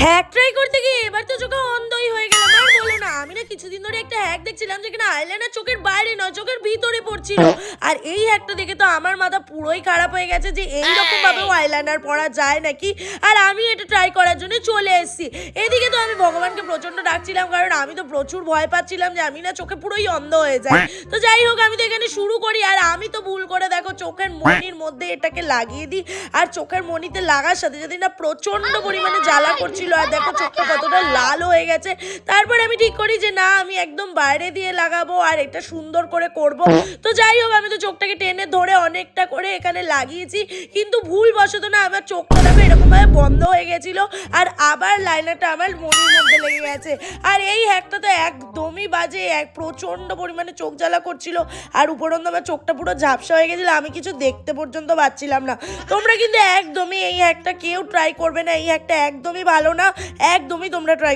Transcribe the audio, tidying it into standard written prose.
Hack try করতে গিয়ে এবার তো চোখে অন্ধই হয়ে গেলাম। আর বলো না, আমি না কিছুদিন ধরে একটা হ্যাক দেখছিলাম যেখানে আইলাইনার চোখের বাইরে নয় চোখের ভিতরে পড়ছিল। আর এই হ্যাকটা দেখে তো আমার মাথা পুরোই খারাপ হয়ে গেছে যে এইরকম ভাবেও আইলাইনার পরা যায় নাকি। আর আমি এটা ট্রাই করার জন্য চলে এসেছি। এদিকে তো আমি ভগবানকে প্রচন্ড ডাকছিলাম, কারণ আমি তো প্রচুর ভয় পাচ্ছিলাম যে আমি না চোখে পুরোই অন্ধ হয়ে যাই। তো যাই হোক, আমি তো এখানে শুরু করি। আর আমি তো ভুল করে দেখো চোখের মনির মধ্যে এটাকে লাগিয়ে দিই। আর চোখের মনিতে লাগার সাথে সাথে না প্রচন্ড পরিমাণে জ্বালা করছিল। আর দেখো চোখটা কতটা লাল হয়ে গেছে। তারপর আমি ঠিক করি যে না, আমি একদম বাইরে দিয়ে লাগাবো আর এটা সুন্দর করে করব। তো যাই হোক, আমি তো চোখটাকে টেনে ধরে অনেকটা করে এখানে লাগিয়েছি, কিন্তু ভুলবশত না আমার চোখটা দেখো এরকম ভাবে বন্ধ হয়ে গেছিল। আর আবার লাইনারটা আমার মনির মধ্যে লেগে গেছে। আর এই হ্যাকটা তো একদমই বাজে, প্রচন্ড পরিমাণে চোখ জ্বালা করছিল। আর উপরন্ত আমার চোখটা পুরো ঝাপসা হয়ে গেছিল, আমি কিছু দেখতে পর্যন্ত পাচ্ছিলাম না। তোমরা কিন্তু একদমই এই হ্যাকটা কেউ ট্রাই করবে না, এই হ্যাকটা একদমই ভালো না, একদমই তোমরা ট্রাই